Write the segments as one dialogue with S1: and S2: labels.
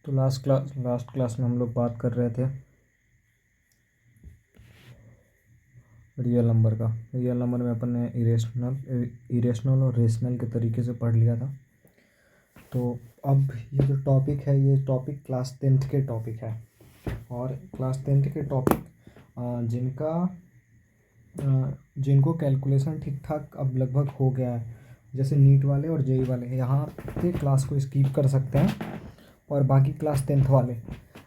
S1: तो last class में हम लोग बात कर रहे थे रियल नंबर का। रियल नंबर में अपन ने इरेशनल और रेशनल के तरीके से पढ़ लिया था। तो अब ये जो टॉपिक है, ये टॉपिक क्लास 10th के टॉपिक है। और क्लास 10th के टॉपिक जिनको कैलकुलेशन ठीक ठाक अब लगभग हो गया है, जैसे नीट वाले और जेई वाले, यहाँ पे क्लास को स्किप कर सकते हैं। और बाकी क्लास 10th वाले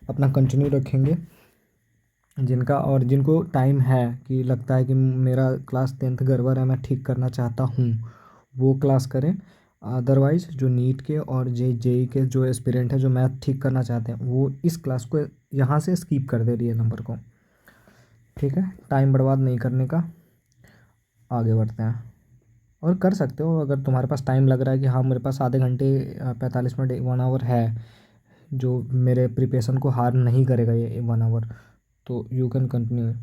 S1: अपना कंटिन्यू रखेंगे। जिनको टाइम है कि लगता है कि मेरा क्लास 10th गड़बड़ है, मैं ठीक करना चाहता हूँ, वो क्लास करें। अदरवाइज़ जो नीट के और जेई के जो एस्पिरेंट है, जो मैथ ठीक करना चाहते हैं, वो इस क्लास को यहाँ से स्किप कर दे रियल नंबर को। ठीक है, टाइम बर्बाद नहीं करने का, आगे बढ़ते हैं। और कर सकते हो अगर तुम्हारे पास टाइम लग रहा है कि हाँ मेरे पास आधे घंटे 45 मिनट 1 आवर है, जो मेरे प्रिपरेशन को हार्म नहीं करेगा ये 1 आवर, तो यू कैन कंटिन्यू।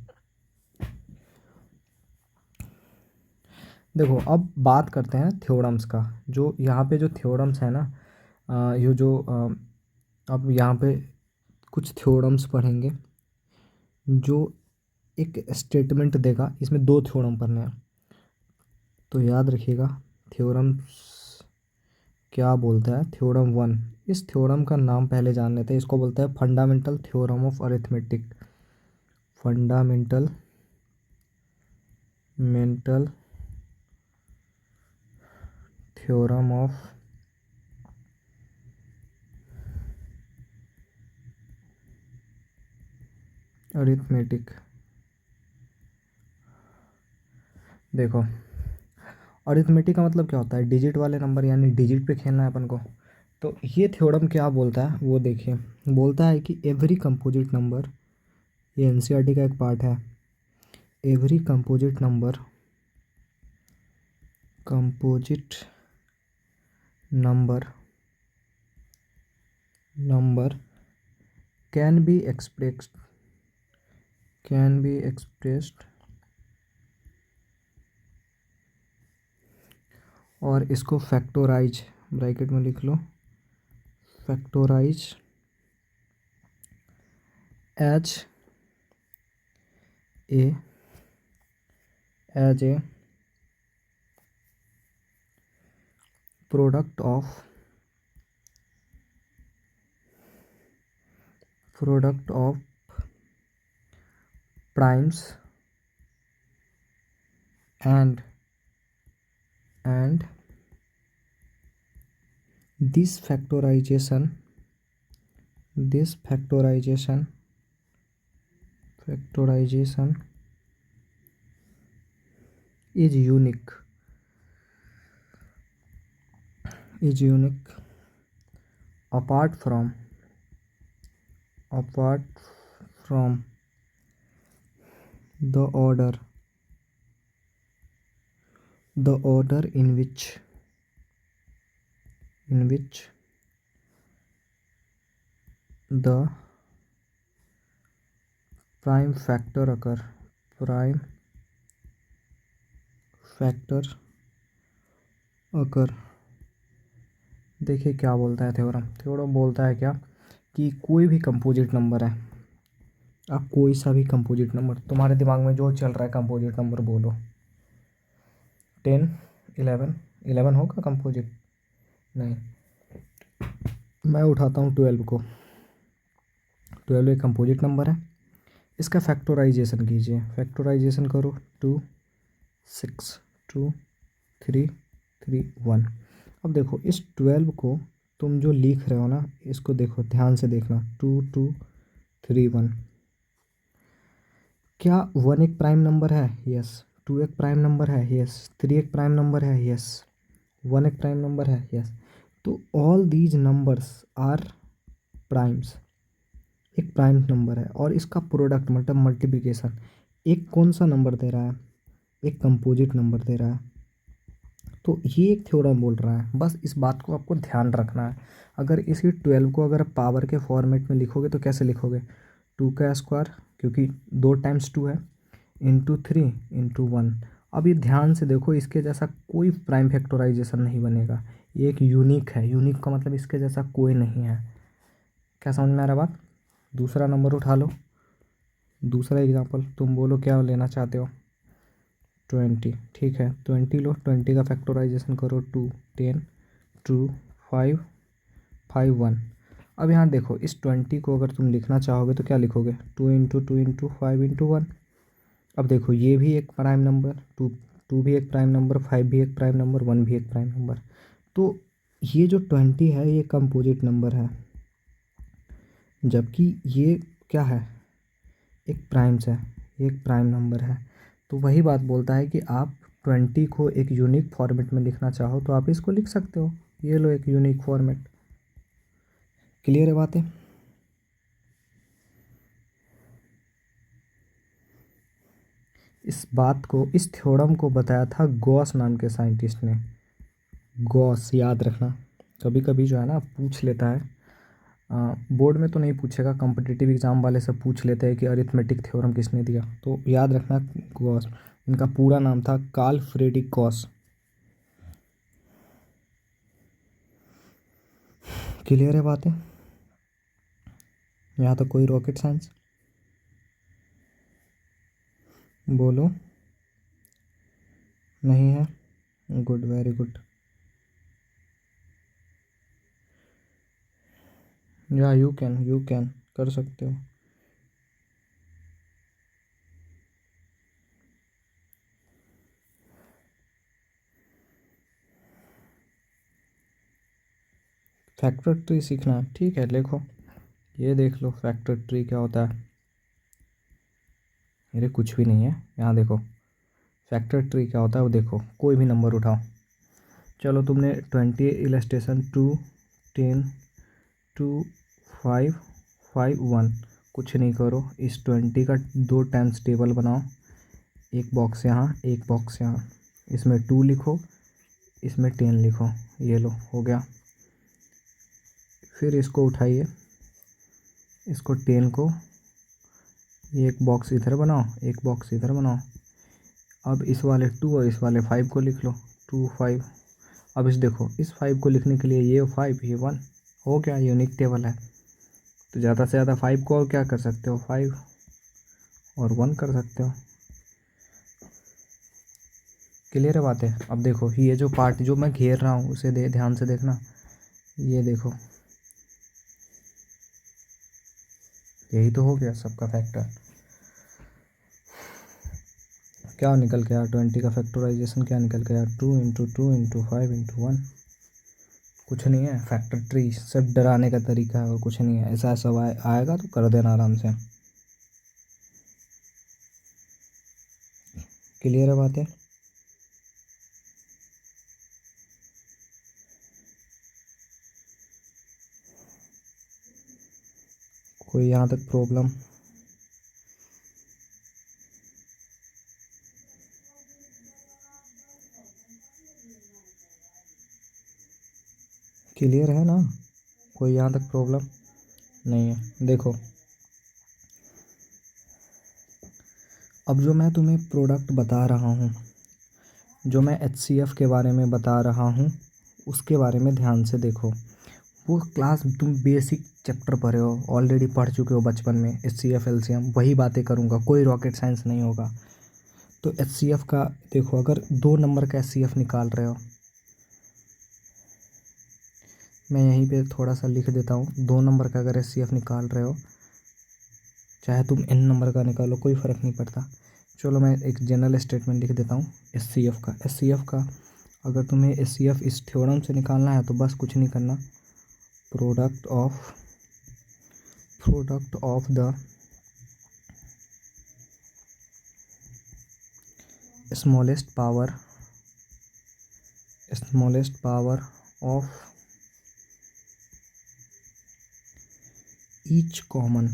S1: देखो अब बात करते हैं थ्योरम्स का। जो यहाँ पे जो थ्योरम्स है ना, ये जो अब यहाँ पे कुछ थ्योरम्स पढ़ेंगे जो एक स्टेटमेंट देगा। इसमें 2 थ्योरम पढ़ने हैं, तो याद रखिएगा थ्योरम्स क्या बोलता है। थ्योरम 1, इस थ्योरम का नाम पहले जान लेते हैं। इसको बोलता है fundamental theorem of arithmetic. Fundamental mental theorem of arithmetic. देखो अरिथमेटिक का मतलब क्या होता है, डिजिट वाले नंबर, यानी डिजिट पे खेलना है अपन को। तो ये थ्योरम क्या बोलता है वो देखिए। बोलता है कि एवरी कंपोजिट नंबर, ये एनसीईआरटी का एक पार्ट है। Every composite number can be expressed, और इसको फैक्टोराइज, ब्रैकेट में लिख लो, factorise as a product of primes and this factorization is unique apart from the order in which the prime factor occur। देखिए क्या बोलता है थ्योरम बोलता है क्या, कि कोई भी कंपोजिट नंबर है, आप कोई सा भी कंपोजिट नंबर, तुम्हारे दिमाग में जो चल रहा है कंपोजिट नंबर बोलो। 10, 11 होगा कंपोजिट? नहीं, मैं उठाता हूँ 12 को। 12 एक कंपोजिट नंबर है। इसका फैक्टराइजेशन कीजिए, फैक्टराइजेशन करो। 2 6 2 3 3 1। अब देखो इस 12 को तुम जो लिख रहे हो ना, इसको देखो ध्यान से देखना। 2 2 3 1। क्या 1 एक प्राइम नंबर है? यस। 2 एक प्राइम नंबर है? यस। 3 एक प्राइम नंबर है? यस। 1 एक प्राइम नंबर है? यस। तो all these numbers are primes. एक प्राइम नंबर है और इसका प्रोडक्ट मतलब मल्टीप्लिकेशन एक कौन सा नंबर दे रहा है? एक कंपोजिट नंबर दे रहा है। तो ये एक थ्योरम बोल रहा है, बस इस बात को आपको ध्यान रखना है। अगर इसी 12 को अगर पावर के फॉर्मेट में लिखोगे तो कैसे लिखोगे? 2 का स्क्वायर, क्योंकि 2 टाइम्स 2 है, इंटू 3 इंटू 1। अब ये ध्यान से देखो, इसके जैसा कोई प्राइम फैक्टराइजेशन नहीं बनेगा। ये एक यूनिक है। यूनिक का मतलब इसके जैसा कोई नहीं है। क्या समझ में आ रहा बात? दूसरा नंबर उठा लो, दूसरा एग्जांपल तुम बोलो क्या लेना चाहते हो। 20, ठीक है 20 लो, 20 का फैक्टराइजेशन करो 2, 10, 2, 5, 5, 1। अब यहाँ देखो इस 20 को अगर तुम लिखना चाहोगे तो क्या लिखोगे, 2 × 2 × 5 × 1। अब देखो ये भी एक प्राइम नंबर, टू भी एक प्राइम नंबर, 5 भी एक प्राइम नंबर, 1 भी एक प्राइम नंबर। तो ये जो 20 है ये कंपोजिट नंबर है, जबकि ये क्या है, एक प्राइम्स है, एक प्राइम नंबर है। तो वही बात बोलता है कि आप 20 को एक यूनिक फॉर्मेट में लिखना चाहो तो आप इसको लिख सकते हो। ये लो एक यूनिक फॉर्मेट। क्लियर है बातें? इस बात को, इस थ्योरम को बताया था गॉस नाम के साइंटिस्ट ने। गॉस, याद रखना, कभी कभी जो है ना पूछ लेता है, बोर्ड में तो नहीं पूछेगा, कॉम्पिटिटिव एग्जाम वाले सब पूछ लेते हैं कि अरिथमेटिक थ्योरम किसने दिया, तो याद रखना गॉस। इनका पूरा नाम था कार्ल फ्रेडरिक गॉस। क्लियर है बातें? यहाँ तो कोई रॉकेट साइंस बोलो नहीं है? Good, very good. या यू कैन कर सकते हो। फैक्टर ट्री सीखना है, ठीक है, देखो ये देख लो फैक्टर ट्री क्या होता है। मेरे कुछ भी नहीं है, यहाँ देखो फैक्टर ट्री क्या होता है वो देखो, कोई भी नंबर उठाओ। चलो तुमने 20 इलस्ट्रेशन 2, 10, 2, 5, 5, 1, कुछ नहीं करो, इस 20 का 2 टाइम्स टेबल बनाओ, एक बॉक्स यहाँ, एक बॉक्स यहाँ, इसमें 2 लिखो, इसमें 10 लिखो, ये लो हो गया। फिर इसको उठाइए, इसको 10 को एक बॉक्स इधर बनाओ, एक बॉक्स इधर बनाओ। अब इस वाले 2 और इस वाले 5 को लिख लो, 2, 5। अब इस देखो इस 5 को लिखने के लिए ये 5, ये 1 हो गया, यूनिक टेबल है। तो ज़्यादा से ज़्यादा 5 को और क्या कर सकते हो, 5 और 1 कर सकते हो। क्लियर है बात है? अब देखो ये जो पार्ट जो मैं घेर रहा हूँ उसे ध्यान से देखना, ये देखो यही तो हो गया सबका फैक्टर। क्या निकल के आया, 20 का फैक्टराइजेशन क्या निकल के आया, 2 × 2 × 5 × 1। कुछ नहीं है, फैक्टर ट्री सिर्फ डराने का तरीका है और कुछ नहीं है। ऐसा सब आएगा तो कर देना आराम से। क्लियर है बात है? कोई यहाँ तक प्रॉब्लम? क्लियर है ना? कोई यहाँ तक प्रॉब्लम नहीं है? देखो अब जो मैं तुम्हें प्रोडक्ट बता रहा हूँ, जो मैं HCF के बारे में बता रहा हूँ, उसके बारे में ध्यान से देखो। वो क्लास तुम बेसिक चैप्टर पढ़े हो, ऑलरेडी पढ़ चुके हो बचपन में, HCF LCM, वही बातें करूँगा, कोई रॉकेट साइंस नहीं होगा। तो HCF का देखो, अगर 2 नंबर का HCF निकाल रहे हो, मैं यहीं पे थोड़ा सा लिख देता हूँ, 2 नंबर का अगर HCF निकाल रहे हो, चाहे तुम n नंबर का निकालो कोई फ़र्क नहीं पड़ता। चलो मैं एक जनरल स्टेटमेंट लिख देता हूँ एच सी एफ का। अगर तुम्हें HCF इस थ्योरम से निकालना है तो बस कुछ नहीं करना, product of the smallest power of each common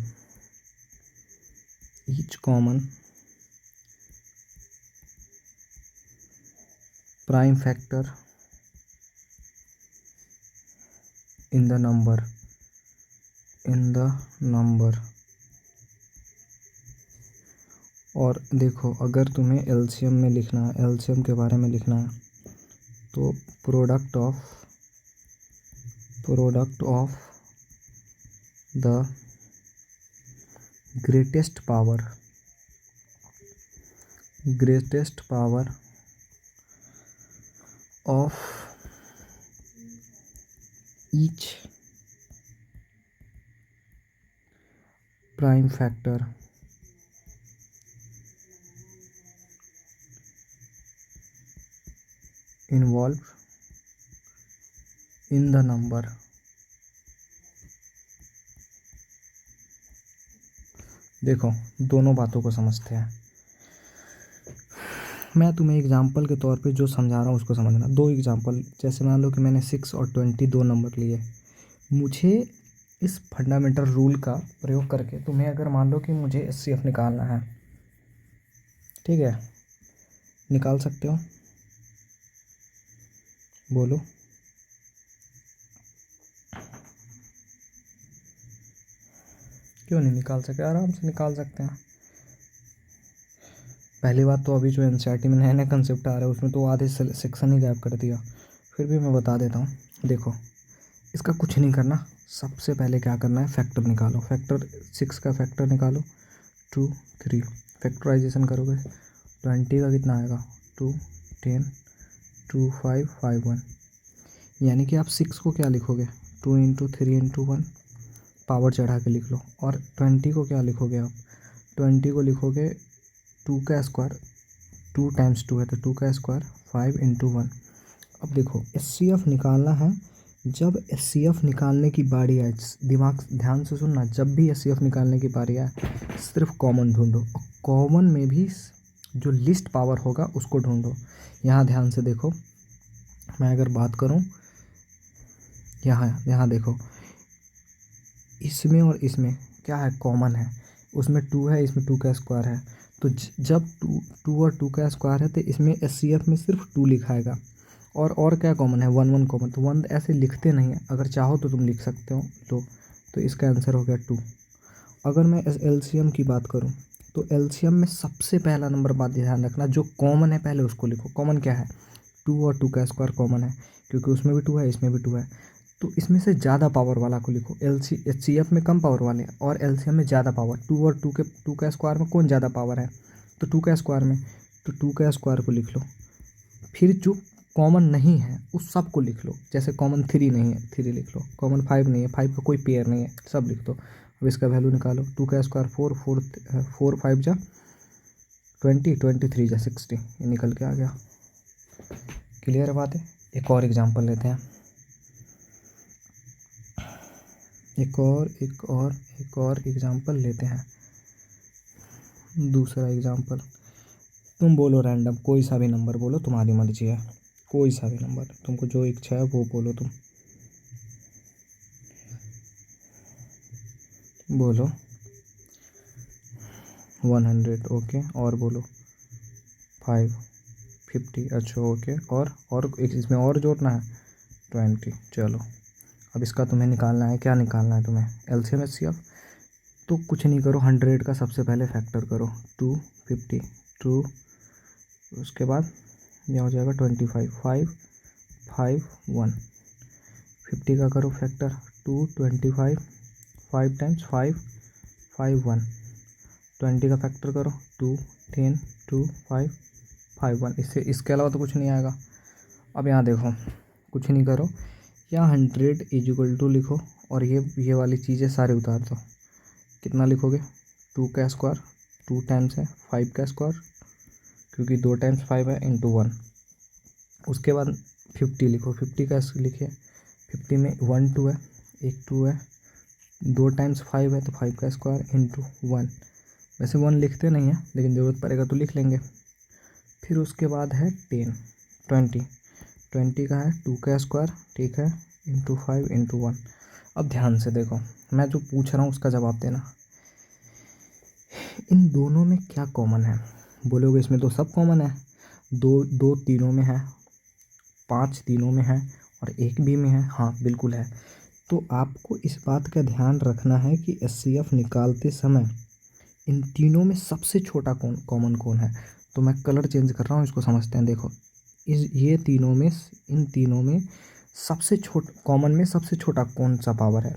S1: prime factor in the number. और देखो अगर तुम्हें LCM में लिखना है, LCM के बारे में लिखना है, तो product of the greatest power of each prime factor involved in the number. देखो दोनों बातों को समझते हैं। मैं तुम्हें एग्जाम्पल के तौर पे जो समझा रहा हूँ उसको समझना। दो एग्जाम्पल, जैसे मान लो कि मैंने 6 और 20 दो नंबर लिए। मुझे इस फंडामेंटल रूल का प्रयोग करके तुम्हें अगर मान लो कि मुझे एचसीएफ निकालना है, ठीक है, निकाल सकते हो? बोलो। क्यों नहीं निकाल सकते? आराम से निकाल सकते हैं। पहली बात तो अभी जो एनसीईआरटी में नया नया कंसेप्ट आ रहा है उसमें तो आधे सेक्शन ही गायब कर दिया। फिर भी मैं बता देता हूँ। देखो, इसका कुछ नहीं करना। सबसे पहले क्या करना है, फैक्टर निकालो। फैक्टर 6 का फैक्टर निकालो 2 3। फैक्टराइजेशन करोगे 20 का कितना आएगा 2 10 2 5 5 1। यानी कि आप 6 को क्या लिखोगे 2 इंटू 3 इंटू 1, पावर चढ़ा के लिख लो। और 20 को क्या लिखोगे आप 20 को लिखोगे 2 का स्क्वायर, 2 टाइम्स 2 है तो 2 का स्क्वायर 5 इंटू 1। अब देखो एचसीएफ निकालना है। जब एचसीएफ निकालने की बारी आए, दिमाग ध्यान से सुनना, जब भी एचसीएफ निकालने की बारी आए सिर्फ कॉमन ढूंढो, और कॉमन में भी जो लिस्ट पावर होगा उसको ढूंढो। यहाँ ध्यान से देखो, मैं अगर बात करूँ यहाँ देखो, इसमें और इसमें क्या है, कॉमन है। उसमें 2 है, इसमें 2 का स्क्वायर है। तो जब 2 और 2 का स्क्वायर है तो इसमें एचसीएफ में सिर्फ 2 लिखाएगा। और क्या कॉमन है, 1 1 कॉमन। तो 1 ऐसे लिखते नहीं है, अगर चाहो तो तुम लिख सकते हो। तो इसका आंसर हो गया 2। अगर मैं एलसीएम की बात करूँ तो एलसीएम में सबसे पहला नंबर बात ध्यान रखना, जो कॉमन है पहले उसको लिखो। कॉमन क्या है, 2 और 2 का स्क्वायर कॉमन है, क्योंकि उसमें भी 2 है इसमें भी 2 है। तो इसमें से ज़्यादा पावर वाला को लिखो। एचसीएफ में कम पावर वाले और एलसीएम में ज़्यादा पावर। 2 और 2 का स्क्वायर में कौन ज़्यादा पावर है, तो 2 का स्क्वायर में, तो 2 का स्क्वायर को लिख लो। फिर जो कॉमन नहीं है उस सब को लिख लो। जैसे कॉमन 3 नहीं है 3 लिख लो, कॉमन 5 नहीं है 5 का कोई पेयर नहीं है, सब लिख दो। अब इसका वैल्यू निकालो, 2 का स्क्वायर 4 4 5 जा 20 23 जा 60, ये निकल के आ गया। क्लियर बात है? एक और एग्जांपल लेते हैं। एक और एग्जांपल लेते हैं। दूसरा एग्जांपल, तुम बोलो रैंडम कोई सा भी नंबर बोलो, तुम्हारी मर्जी है। कोई सा भी नंबर, तुमको जो इच्छा है वो बोलो। तुम बोलो 100, ओके। और बोलो 5 50, अच्छा ओके। और इसमें और जोड़ना है 20। चलो अब इसका तुम्हें निकालना है, क्या निकालना है तुम्हें, एलसीएम एचसीएफ। तो कुछ नहीं करो, 100 का सबसे पहले फैक्टर करो 2 50 2, उसके बाद यह हो जाएगा 25 5 5 1। 50 का करो फैक्टर 2 25 5 टाइम्स 5 5 1। 20 का फैक्टर करो 2 10 2 5 5 1। इसके अलावा तो कुछ नहीं आएगा। अब यहाँ देखो, कुछ नहीं करो, यहाँ 100 इज टू लिखो और ये वाली चीज़ें सारे उतार दो। कितना लिखोगे 2 का स्क्वायर, 2 टाइम्स है 5 का स्क्वायर, क्योंकि 2 टाइम्स 5 है इंटू 1। उसके बाद 50 लिखो, 50 का लिखिए, 50 में 1 2 है, एक 2 है, 2 टाइम्स 5 है तो 5 का स्क्वायर इंटू 1। वैसे 1 लिखते नहीं है लेकिन ज़रूरत पड़ेगा तो लिख लेंगे। फिर उसके बाद है 10 20 का है 2 का स्क्वायर, ठीक है, इंटू 5 इंटू 1। अब ध्यान से देखो, मैं जो पूछ रहा हूँ उसका जवाब देना। इन दोनों में क्या कॉमन है? बोलोगे इसमें तो सब कॉमन है, दो तीनों में है, 5 तीनों में है और 1 भी में है। हाँ बिल्कुल है। तो आपको इस बात का ध्यान रखना है कि एचसीएफ निकालते समय इन तीनों में सबसे छोटा कॉमन कौन है। तो मैं कलर चेंज कर रहा हूँ, इसको समझते हैं। देखो इन तीनों में सबसे छोटा कॉमन में सबसे छोटा कौन सा पावर है,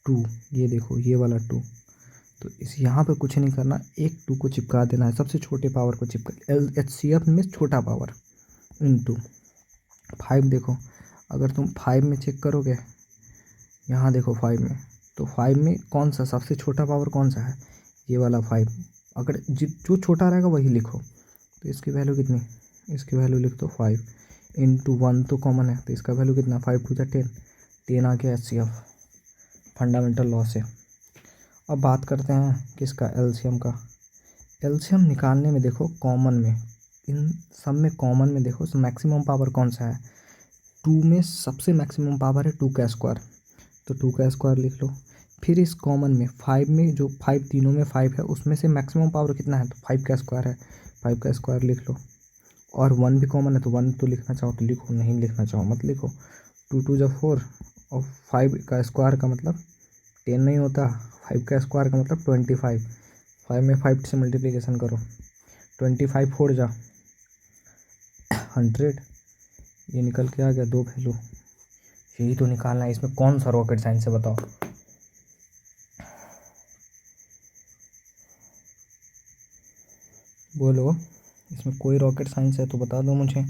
S1: टू, ये देखो ये वाला टू, तो इस यहाँ पे कुछ नहीं करना, एक टू को चिपका देना है, सबसे छोटे पावर को चिपका, HCF में छोटा पावर इनटू 5। देखो अगर तुम 5 में चेक करोगे, यहाँ देखो 5 में, तो 5 में कौन सा सबसे छोटा पावर कौन सा है, ये वाला 5। अगर जो छोटा रहेगा वही लिखो, तो इसकी वैल्यू कितनी, इसकी वैल्यू लिख दो 5 इंटू 1 तो कॉमन है, तो इसका वैल्यू कितना, 5 टू 10, 10 आ गया HCF, फंडामेंटल लॉ से। अब बात करते हैं किसका, एलसीएम का। एलसीएम निकालने में देखो कॉमन में, इन सब में कॉमन में देखो मैक्सिमम पावर कौन सा है, 2 में सबसे मैक्सिमम पावर है 2 का स्क्वायर, तो 2 का स्क्वायर लिख लो। फिर इस कॉमन में 5 में, जो 5 तीनों में 5 है, उसमें से मैक्सिमम पावर कितना है, तो 5 का स्क्वायर है, 5 का स्क्वायर लिख लो। और 1 भी कॉमन है, तो 1 तो लिखना चाहो तो लिखो, नहीं लिखना चाहो मत लिखो। 2 2 जब 4, और 5 का स्क्वायर का मतलब 10 नहीं होता, 5 का स्क्वायर का मतलब 25, 5 में 5 से मल्टीप्लिकेशन करो, 25 4 जा 100, ये निकल के आ गया 2 वैल्यू। यही तो निकालना है, इसमें कौन सा रॉकेट साइंस है बताओ। बोलो, इसमें कोई रॉकेट साइंस है तो बता दो मुझे।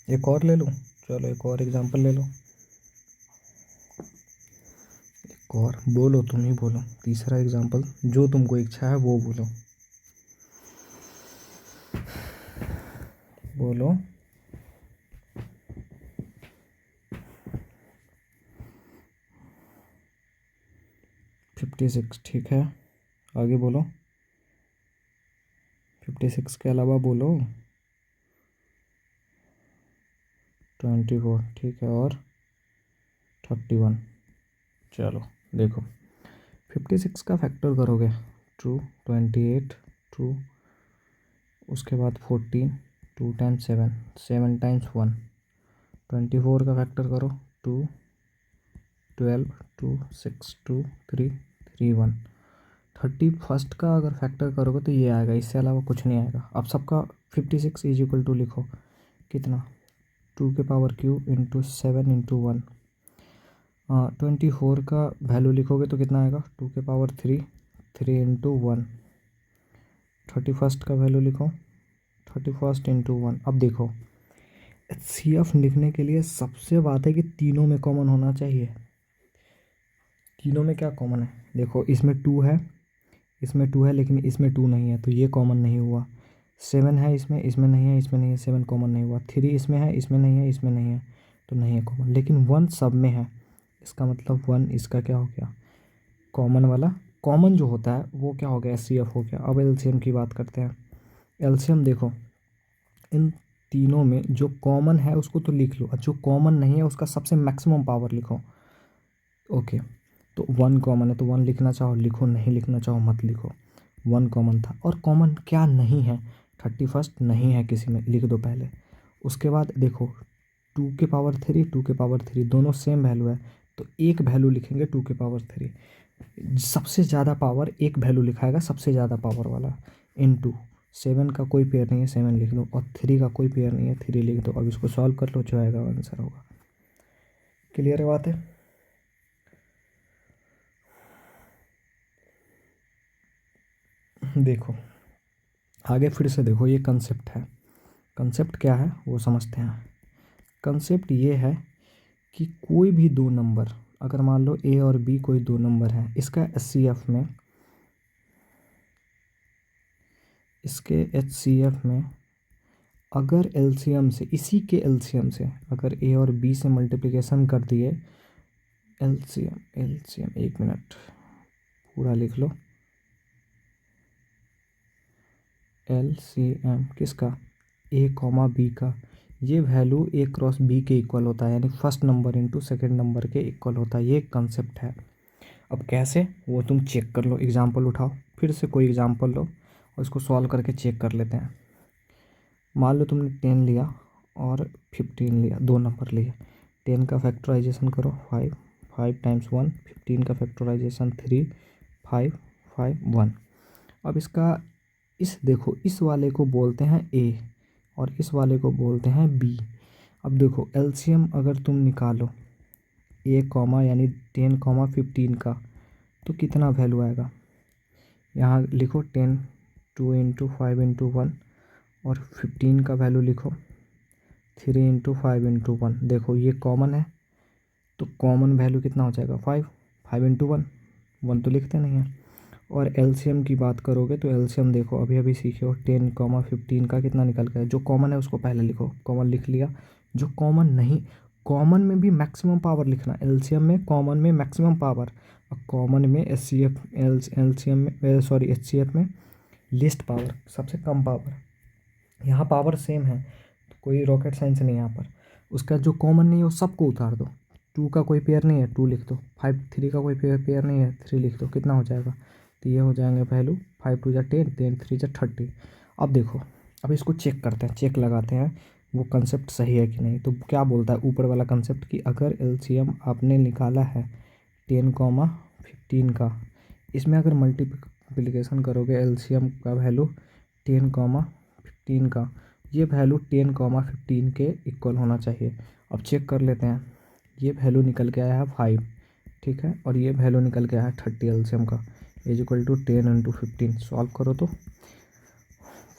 S1: एक और ले लूँ, चलो एक और एग्जांपल ले लो, एक और बोलो, तुम ही बोलो, तीसरा एग्जांपल जो तुमको इच्छा है वो बोलो, बोलो। 56, ठीक है, आगे बोलो। 56 के अलावा बोलो। 24, ठीक है, और 31। चलो देखो, 56 का फैक्टर करोगे, टू 28, टू उसके बाद 14, 2 टाइम्स 7, 7 टाइम्स 1। 24 का फैक्टर करो, 2 12, 2 6 2 3 3 1। 31 का अगर फैक्टर करोगे तो ये आएगा, इससे अलावा कुछ नहीं आएगा। अब सबका 56 इज इक्वल टू लिखो, कितना, 2 के पावर क्यूब इंटू 7 इंटू 1। 24 का वैल्यू लिखोगे तो कितना आएगा, 2 के पावर 3, 3 इंटू 1। 31 का वैल्यू लिखो, 31 इंटू 1। अब देखो HCF लिखने के लिए सबसे बात है कि तीनों में कॉमन होना चाहिए। तीनों में क्या कॉमन है, देखो इसमें 2 है, इसमें 2 है, लेकिन इसमें 2 नहीं है, तो ये कॉमन नहीं हुआ। 7 है इसमें, इसमें नहीं है, इसमें नहीं है, 7 कॉमन नहीं हुआ। 3 इसमें है, इसमें नहीं है, इसमें नहीं है, तो नहीं है कॉमन। लेकिन 1 सब में है, इसका मतलब 1 इसका क्या हो गया, कॉमन वाला। कॉमन जो होता है वो क्या हो गया, HCF हो गया। अब LCM की बात करते हैं। LCM देखो, इन तीनों में जो कॉमन है उसको तो लिख लो, और जो कॉमन नहीं है उसका सबसे मैक्सिमम पावर लिखो। ओके, तो 1 कॉमन है तो 1 लिखना चाहो लिखो, नहीं लिखना चाहो मत लिखो। 1 कॉमन था, और कॉमन क्या नहीं है, 31 नहीं है किसी में, लिख दो पहले। उसके बाद देखो 2 के पावर 3, 2 के पावर 3 दोनों सेम वैल्यू है, तो एक वैल्यू लिखेंगे 2 के पावर 3। सबसे ज़्यादा पावर एक वैल्यू लिखाएगा, सबसे ज़्यादा पावर वाला, इनटू 7 का कोई पेयर नहीं है, 7 लिख दो, और 3 का कोई पेयर नहीं है, 3 लिख दो। अब इसको सॉल्व कर लो, जो आएगा आंसर होगा। क्लियर है बात है। देखो आगे फिर से देखो, ये कंसेप्ट है। कंसेप्ट क्या है वो समझते हैं। कंसेप्ट ये है कि कोई भी दो नंबर, अगर मान लो A और B कोई दो नंबर है, इसका HCF में, इसके HCF में अगर LCM से, इसी के LCM से अगर A और B से मल्टीप्लिकेशन कर दिए, LCM 1 मिनट पूरा लिख लो, LCM किसका, A कॉमा B का, ये वैल्यू A क्रॉस B के इक्वल होता है, यानी first number into second number के इक्वल होता है। ये कंसेप्ट है। अब कैसे वो तुम चेक कर लो, एग्जाम्पल उठाओ, फिर से कोई एग्जाम्पल लो और इसको सॉल्व करके चेक कर लेते हैं। मान लो तुमने 10 लिया और 15 लिया, दो नंबर लिए। 10 का फैक्टराइजेशन करो 5, 5 टाइम्स 1, 15 का फैक्टराइजेशन 3, 5 5 1। अब इसका इस देखो, इस वाले को बोलते हैं A और इस वाले को बोलते हैं B। अब देखो LCM अगर तुम निकालो, ए कॉमा यानी 10, 15 का, तो कितना वैल्यू आएगा। यहाँ लिखो 10, 2 इंटू 5 इंटू 1, और 15 का वैल्यू लिखो 3 इंटू 5 इंटू 1। देखो ये कॉमन है, तो कॉमन वैल्यू कितना हो जाएगा 5, 5 इंटू 1, 1 तो लिखते नहीं है। और एलसीएम की बात करोगे तो एलसीएम देखो अभी अभी सीखे हो, 10, 15 का कितना निकल गया। जो कॉमन है उसको पहले लिखो, कॉमन लिख लिया। जो कॉमन नहीं, कॉमन में भी मैक्सिमम पावर लिखना, एलसीएम में कॉमन में मैक्सिमम पावर, और कॉमन में एचसीएफ, एलसीएम में सॉरी एचसीएफ में लीस्ट पावर, सबसे कम पावर। यहाँ पावर सेम है, तो कोई रॉकेट साइंस नहीं है यहाँ पर। उसका जो कॉमन नहीं है वो सबको उतार दो। 2 का कोई पेयर नहीं है, 2 लिख दो। 5, 3 का कोई पेयर नहीं है, 3 लिख दो। कितना हो जाएगा, तो ये हो जाएंगे वैल्यू 5 2 जा 10, 10 3 जा 30। अब देखो, अब इसको चेक करते हैं, चेक लगाते हैं वो कंसेप्ट सही है कि नहीं। तो क्या बोलता है ऊपर वाला कंसेप्ट कि अगर एलसीएम आपने निकाला है 10, 15 का, इसमें अगर मल्टीप्लिकेशन करोगे एलसीएम का वैल्यू 10, 15 का, ये वैल्यू 10, 15 के इक्वल होना चाहिए। अब चेक कर लेते हैं, ये वैल्यू निकल के आया है 5, ठीक है, और ये वैल्यू निकल के आया है 30 एलसीएम का, is equal to 10 into 15। Solve करो तो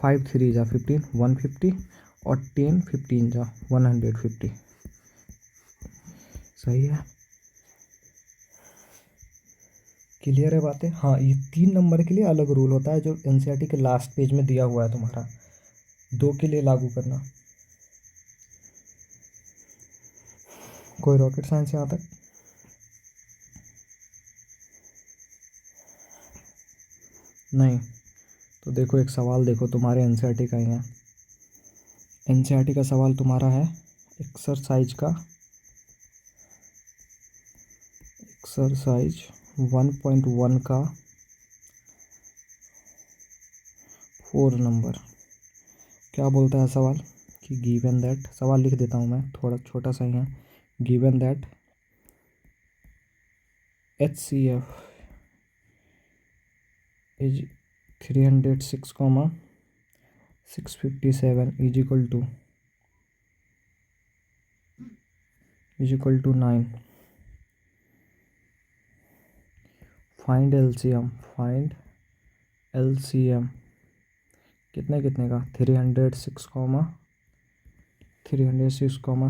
S1: 5 3 जा 15, 150, और 10 15 जा 150। सही है, क्लियर है बातें। हाँ, ये 3 नंबर के लिए अलग रूल होता है जो एनसीईआरटी के लास्ट पेज में दिया हुआ है तुम्हारा, 2 के लिए लागू करना। कोई रॉकेट साइंस यहाँ तक। नहीं, तो देखो एक सवाल देखो तुम्हारे एनसीईआरटी का ही है। एनसीईआरटी का सवाल तुम्हारा है एक्सरसाइज 1.1 का 4 नंबर। क्या बोलता है सवाल कि गिवन दैट, सवाल लिख देता हूँ मैं, थोड़ा छोटा सा ही है। Given that HCF is 306, 657 is equal to 9। Find LCM, find LCM कितने कितने का, 306,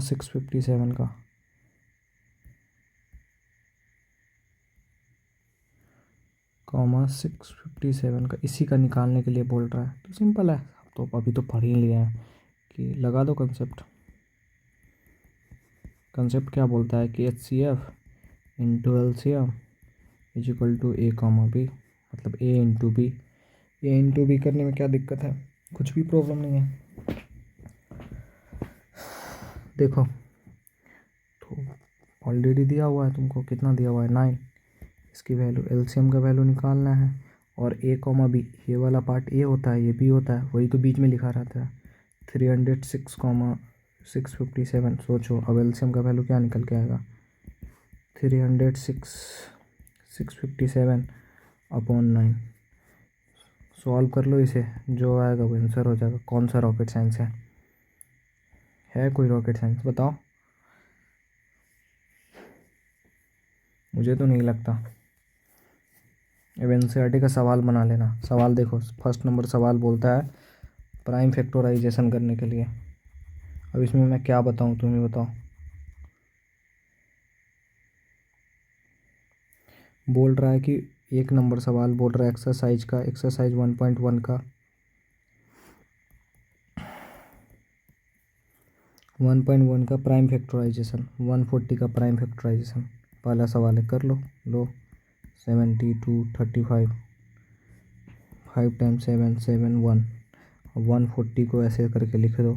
S1: 657 का। कॉमा 657 का, इसी का निकालने के लिए बोल रहा है। तो सिंपल है, तो अभी तो पढ़ ही लिया है कि लगा दो कंसेप्ट। कंसेप्ट क्या बोलता है कि HCF into LCM is equal to A, B, मतलब A into B. A into B करने में क्या दिक्कत है, कुछ भी प्रॉब्लम नहीं है। देखो तो ऑलरेडी दिया हुआ है तुमको, कितना दिया हुआ है 9। इसकी वैल्यू, एलसीएम का वैल्यू निकालना है। और A, B, ये वाला पार्ट A होता है, ये B होता है, वही तो बीच में लिखा रहता है। 306, 657। सोचो अब एलसीएम का वैल्यू क्या निकल के आएगा, 306, 657 अपॉन 9। सॉल्व कर लो इसे, जो आएगा वो आंसर हो जाएगा। कौन सा रॉकेट साइंस है कोई रॉकेट साइंस बताओ, मुझे तो नहीं लगता। अब एनसीईआरटी का सवाल बना लेना। सवाल देखो, फर्स्ट नंबर सवाल बोलता है प्राइम फैक्टराइजेशन करने के लिए। अब इसमें मैं क्या बताऊं, तुम ही बताओ। बोल रहा है कि 1 नंबर सवाल बोल रहा है एक्सरसाइज 1.1 का 1.1 का प्राइम फैक्टराइजेशन, 140 का प्राइम फैक्टराइजेशन। पहला सवाल है, कर लो। लो 72, 35, 5 टाइम्स 7, 7 1। 140 को ऐसे करके लिख दो,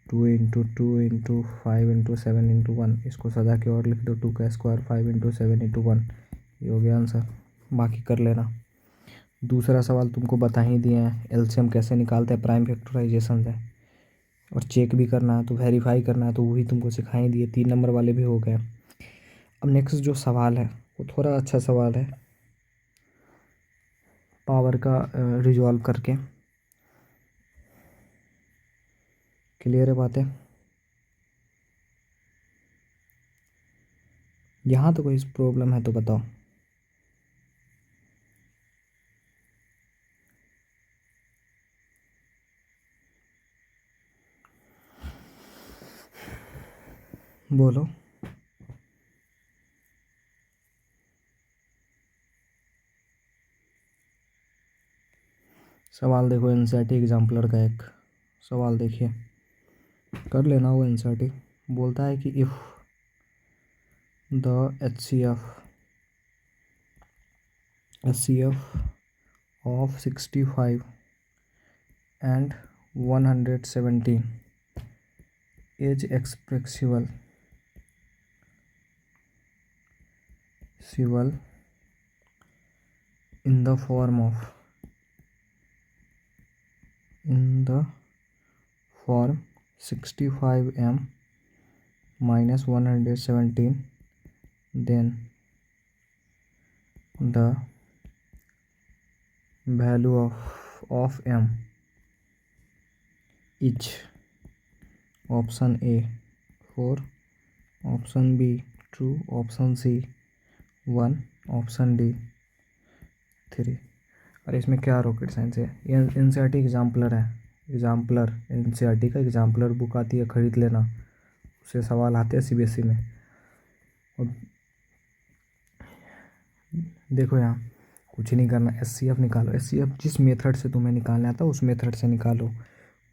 S1: 2 इंटू 5 इंटू 7 इंटू 1। इसको सजा के और लिख दो, 2 का स्क्वायर, 5 इंटू 7 इंटू 1। ये हो गया आंसर, बाकी कर लेना। दूसरा सवाल तुमको बता ही दिए हैं एलसीएम कैसे निकालते हैं प्राइम फैक्टराइजेशन से, और चेक भी करना है तो वेरीफाई करना है, तो वो भी तुमको सिखा ही दिए। 3 नंबर वाले भी हो गए। अब नेक्स्ट जो सवाल है वो थोड़ा अच्छा सवाल है, पावर का रिजॉल्व करके। क्लियर है बातें। यहाँ तो कोई प्रॉब्लम है तो बताओ। बोलो। सवाल देखो, एनसीईआरटी एग्जाम्पलर का एक सवाल देखिए, कर लेना। वो एनसीईआरटी बोलता है कि if the HCF of 65 and 117 is expressible in the form of in the form 65m minus 117, then the value of m is option A 4, option B 2, option C 1, option D 3। और इसमें क्या rocket science है? ये NCERT exemplar है। Exemplar NCERT का exemplar book आती है, ख़रीद लेना। उससे सवाल आते हैं सीबीएसई में। और देखो यहाँ कुछ नहीं करना, एचसीएफ निकालो। एचसीएफ जिस मेथड से तुम्हें निकालना आता है उस मेथड से निकालो,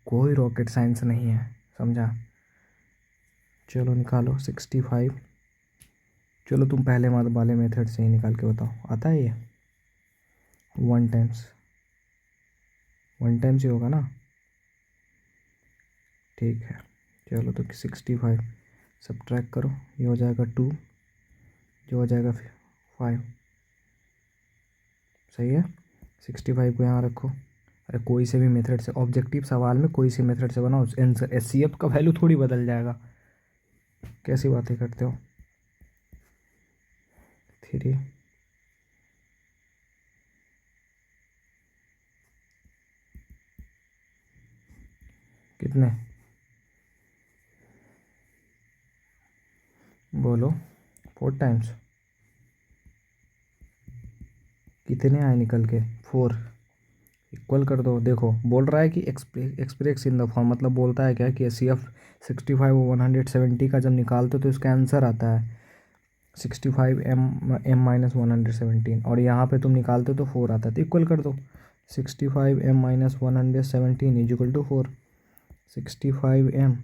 S1: कोई रॉकेट साइंस नहीं है, समझा? चलो निकालो 65। चलो तुम पहले वाले मेथड से ही निकाल के बताओ, आता है ये? वन टाइम्स ही होगा ना? ठीक है, चलो तो 65 सब्ट्रैक्ट करो, ये हो जाएगा 2, जो हो जाएगा 5। सही है। 65 को यहाँ रखो। अरे कोई से भी मेथड से, ऑब्जेक्टिव सवाल में कोई से मेथड से बनाओ, आंसर एचसीएफ का वैल्यू थोड़ी बदल जाएगा। कैसी बातें करते हो? 3 कितने बोलो? 4 टाइम्स। कितने आए निकल के? 4। इक्वल कर दो। देखो बोल रहा है कि एक्सप्रेस इन द फॉर्म, मतलब बोलता है क्या कि एचसीएफ 65 और 170 का जब निकालते हो तो इसका आंसर आता है 65m-117, और यहाँ पे तुम निकालते हो तो 4 आता है, तो इक्वल कर दो। 65m-117 is equal to 4। 65m,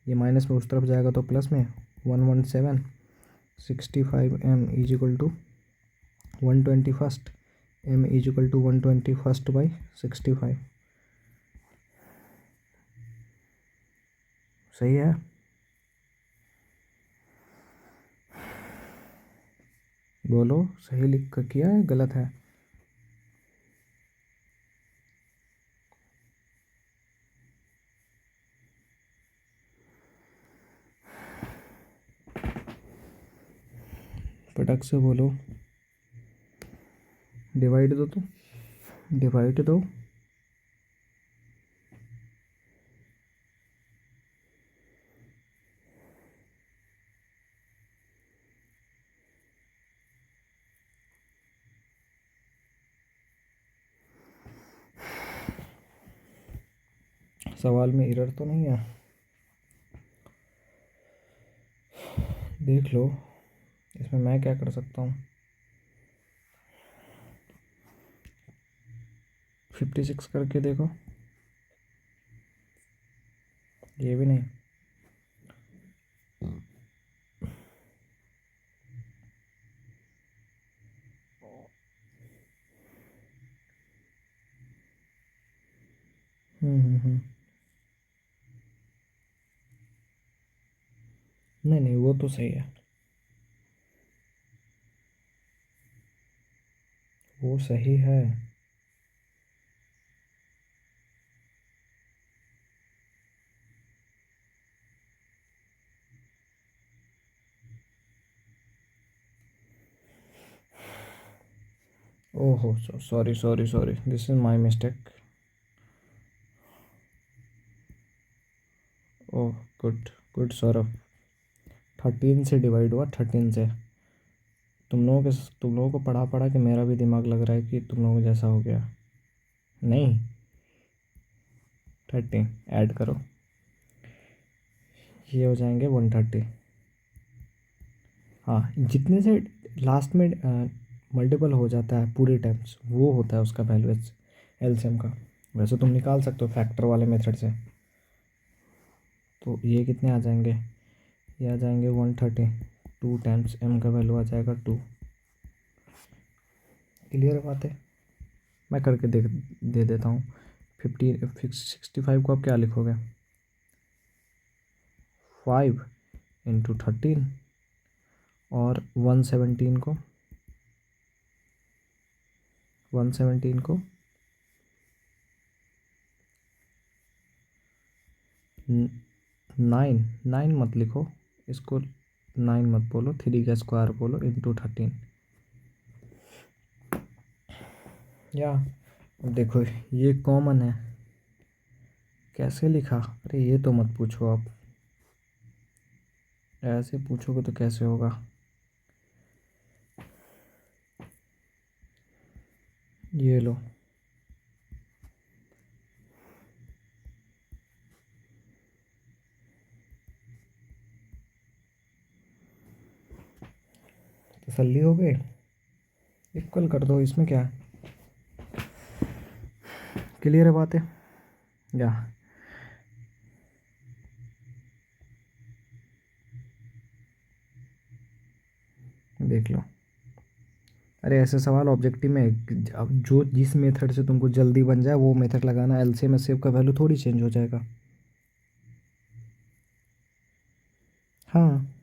S1: ये माइनस में उस तरफ जाएगा तो प्लस में 117। 65m is equal to 121, m is equal to 121/65। सही है। बोलो सही लिख कर किया है, गलत है? फटक से बोलो। डिवाइड दो तो, डिवाइड दो। सवाल में एरर तो नहीं है? देख लो, इसमें मैं क्या कर सकता हूँ। 56 करके देखो, ये भी नहीं। नहीं नहीं, वो तो सही है, वो सही है। ओहो, sorry sorry sorry, this is my mistake. Oh good good Saurabh. 13 से डिवाइड हुआ, 13 से। तुम लोगों को पढ़ा पढ़ा के मेरा भी दिमाग लग रहा है कि तुम लोगों जैसा हो गया। नहीं, 30 ऐड करो, ये हो जाएंगे 130। हाँ, जितने से लास्ट में मल्टीपल हो जाता है पूरे टाइम्स, वो होता है उसका वैल्यू एलसीएम का। वैसे तुम निकाल सकते हो फैक्टर वाले मेथड से। तो ये कितने आ जाएंगे, ये आ जाएंगे 130, 2 टाइम्स एम का वैल्यू आ जाएगा 2। क्लियर बात है? मैं करके दे देता हूँ। 65 को आप क्या लिखोगे, 5 × 13, और 117 को 9 मत लिखो, इसको 9 मत बोलो, 3 का स्क्वायर बोलो, × 13। या अब देखो ये कॉमन है, कैसे लिखा, अरे ये तो मत पूछो आप, ऐसे पूछोगे तो कैसे होगा। ये लो, तसल्ली हो गई, इक्वल कर दो, इसमें क्या है। क्लियर है बात है? या देख लो, अरे ऐसे सवाल ऑब्जेक्टिव में अब जो जिस मेथड से तुमको जल्दी बन जाए वो मेथड लगाना, एलसीएम एससीएफ का वैल्यू थोड़ी चेंज हो जाएगा। हाँ,